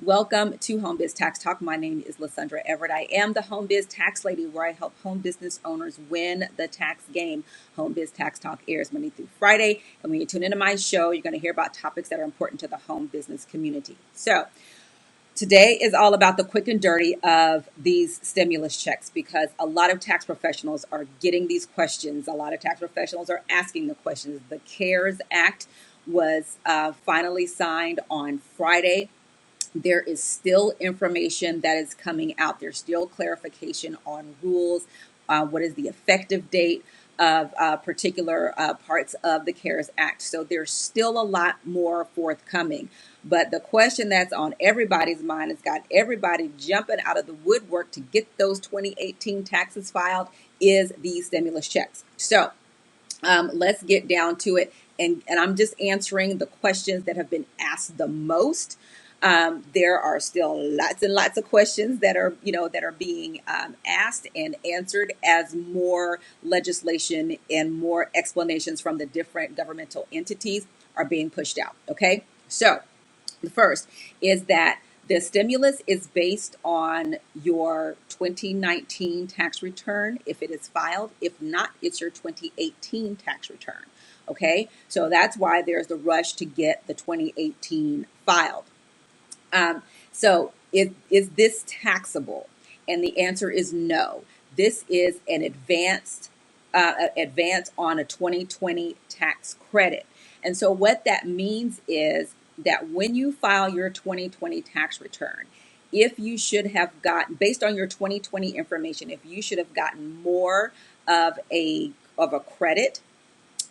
Welcome to Home Biz Tax Talk. My name is Lysandra Everett. I am the Home Biz Tax Lady, where I help home business owners win the tax game. Home Biz Tax Talk airs Monday through Friday, and when you tune into my show, you're going to hear about topics that are important to the home business community. So today is all about the quick and dirty of these stimulus checks, because a lot of tax professionals are getting these questions. A lot of tax professionals are asking the questions. The CARES Act was finally signed on Friday. There is still information that is coming out. There's still clarification on rules. What is the effective date of particular parts of the CARES Act? So there's still a lot more forthcoming. But the question that's on everybody's mind has got everybody jumping out of the woodwork to get those 2018 taxes filed is the stimulus checks. So let's get down to it. And I'm just answering the questions that have been asked the most. There are still lots and lots of questions that are being asked and answered as more legislation and more explanations from the different governmental entities are being pushed out. Okay, so the first is that the stimulus is based on your 2019 tax return if it is filed. If not, it's your 2018 tax return. Okay, so that's why there's the rush to get the 2018 filed. So is this taxable? And the answer is no. This is an advance on a 2020 tax credit. And so what that means is that when you file your 2020 tax return, if you should have gotten, based on your 2020 information, if you should have gotten more of a credit,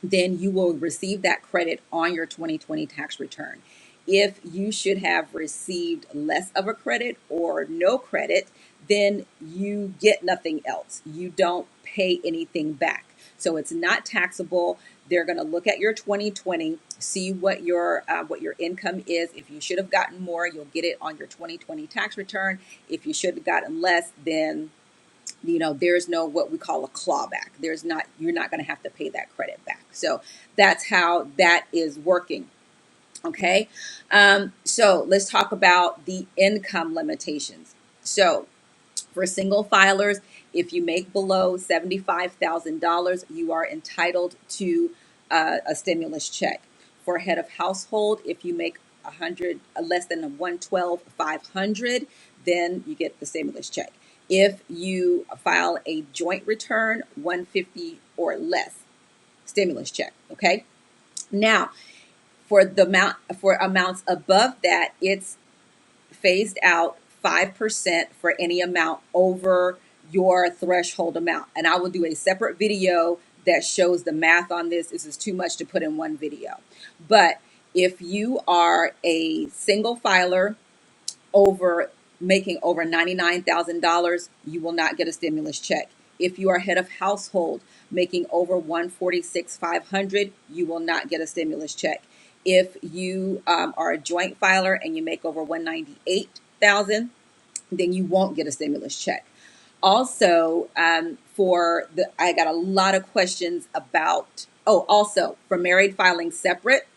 then you will receive that credit on your 2020 tax return. If you should have received less of a credit or no credit, then you get nothing else. You don't pay anything back. So it's not taxable. They're going to look at your 2020, see what your income is. If you should have gotten more, you'll get it on your 2020 tax return. If you should have gotten less, then there's no what we call a clawback. You're not going to have to pay that credit back. So that's how that is working. Okay. So let's talk about the income limitations. So for single filers, if you make below $75,000, you are entitled to a stimulus check. For head of household, if you make less than 112,500, then you get the stimulus check. If you file a joint return, 150 or less, stimulus check. Okay. Now, for amounts above that, it's phased out 5% for any amount over your threshold amount. And I will do a separate video that shows the math on this. This is too much to put in one video. But if you are a single filer making over $99,000, you will not get a stimulus check. If you are head of household making over $146,500, you will not get a stimulus check. If you are a joint filer and you make over $198,000, then you won't get a stimulus check. Also, I got a lot of questions about. Also for married filing separate,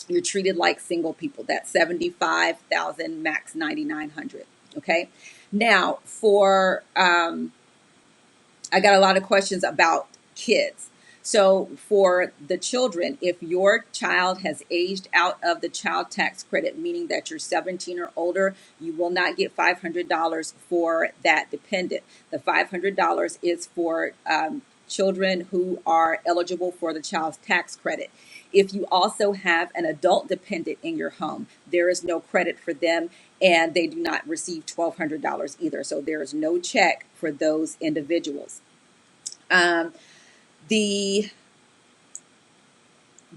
you're treated like single people. That's $75,000, max $9,900. Okay. Now I got a lot of questions about kids. So for the children, if your child has aged out of the child tax credit, meaning that you're 17 or older, you will not get $500 for that dependent. The $500 is for children who are eligible for the child's tax credit. If you also have an adult dependent in your home, there is no credit for them, and they do not receive $1,200 either. So there is no check for those individuals. The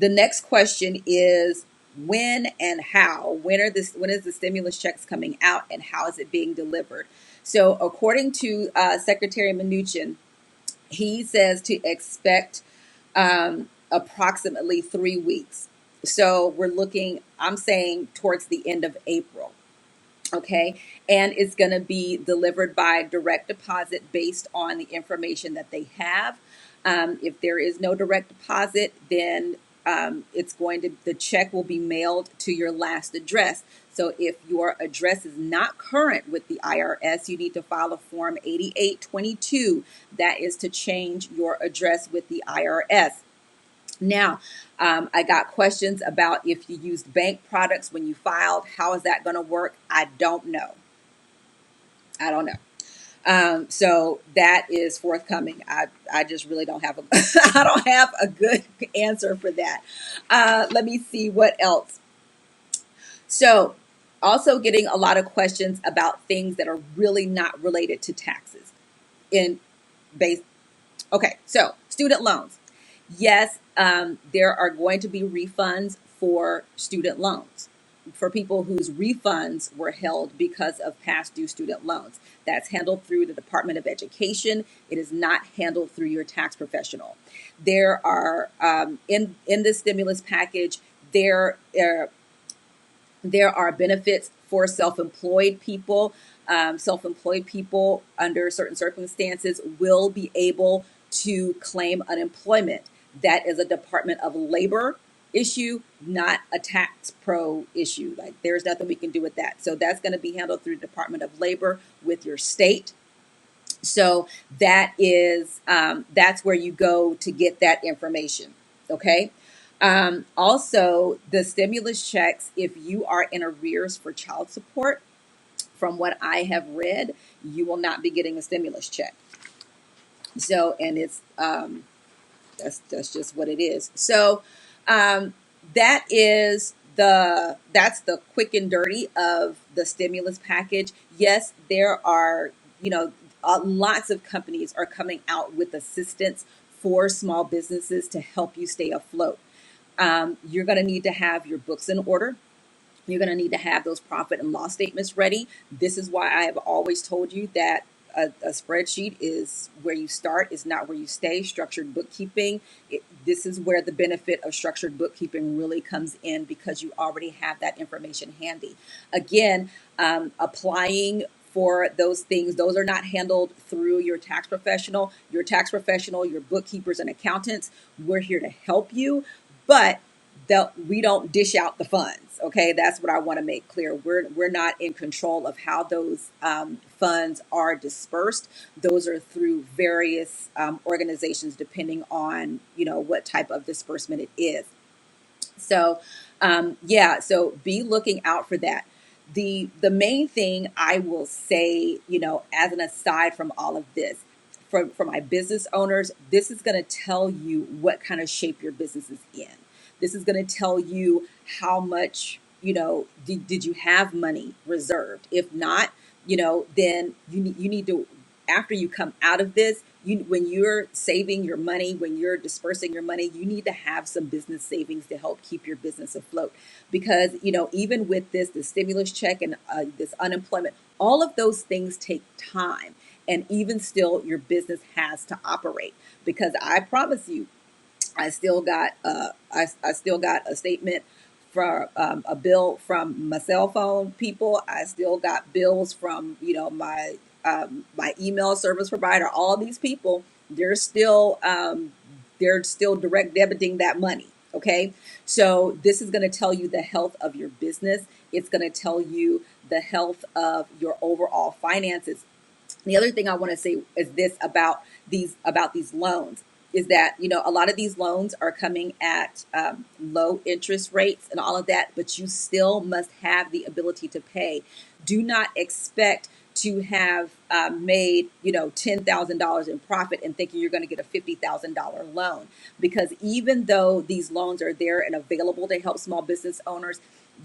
next question is when and how. When is the stimulus checks coming out, and how is it being delivered? So according to Secretary Mnuchin, he says to expect approximately 3 weeks. So I'm saying towards the end of April. Okay. And it's going to be delivered by direct deposit based on the information that they have. If there is no direct deposit, then the check will be mailed to your last address. So if your address is not current with the IRS, you need to file a Form 8822. That is to change your address with the IRS. Now, I got questions about if you used bank products when you filed. How is that going to work? I don't know. I don't know. So that is forthcoming. I just really don't have a I don't have a good answer for that. Let me see what else. So also getting a lot of questions about things that are really not related to taxes in base. Okay, so student loans. Yes, there are going to be refunds for student loans for people whose refunds were held because of past due student loans. That's handled through the Department of Education. It is not handled through your tax professional. There are in the stimulus package there are benefits for self-employed people. Self-employed people under certain circumstances will be able to claim unemployment. That is a Department of Labor issue, not a tax pro issue. Like there's nothing we can do with that. So that's going to be handled through the Department of Labor with your state. So that is that's where you go to get that information. Okay. Also, the stimulus checks, if you are in arrears for child support, from what I have read, you will not be getting a stimulus check. So, and it's that's just what it is. So, that's the quick and dirty of the stimulus package. Yes, there are lots of companies are coming out with assistance for small businesses to help you stay afloat. You're going to need to have your books in order. You're going to need to have those profit and loss statements ready. This is why I have always told you that a spreadsheet is where you start, is not where you stay. Structured bookkeeping, this is where the benefit of structured bookkeeping really comes in because you already have that information handy. Again, applying for those things, those are not handled through your tax professional. Your tax professional, your bookkeepers and accountants, we're here to help you, but we don't dish out the funds. Okay, that's what I want to make clear. We're not in control of how those funds are dispersed. Those are through various organizations, depending on what type of disbursement it is. So so be looking out for that. The main thing I will say, as an aside from all of this, for my business owners, this is going to tell you what kind of shape your business is in. This is going to tell you how much, did you have money reserved? If not, then you need to, after you come out of this, when you're saving your money, when you're dispersing your money, you need to have some business savings to help keep your business afloat. Because, even with the stimulus check and this unemployment, all of those things take time. And even still, your business has to operate. Because I promise you, I still got I still got a statement for a bill from my cell phone people. I still got bills from my email service provider. All these people, they're still direct debiting that money. Okay, so this is going to tell you the health of your business. It's going to tell you the health of your overall finances. The other thing I want to say is this about these loans is that a lot of these loans are coming at low interest rates and all of that, but you still must have the ability to pay. Do not expect to have made $10,000 in profit and thinking you're going to get a $50,000 loan, because even though these loans are there and available to help small business owners,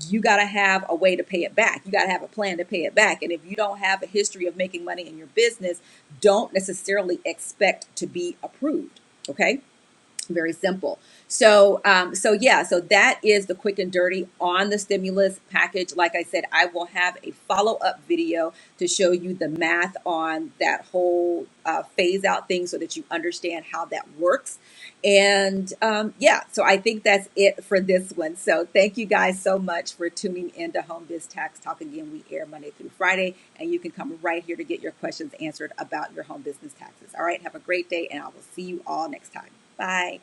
you got to have a way to pay it back. You got to have a plan to pay it back. And if you don't have a history of making money in your business, don't necessarily expect to be approved. Okay. Very simple. So that is the quick and dirty on the stimulus package. Like I said, I will have a follow-up video to show you the math on that whole phase out thing so that you understand how that works. And so I think that's it for this one. So thank you guys so much for tuning into Home Biz Tax Talk. Again, we air Monday through Friday, and you can come right here to get your questions answered about your home business taxes. All right, have a great day, and I will see you all next time. Bye.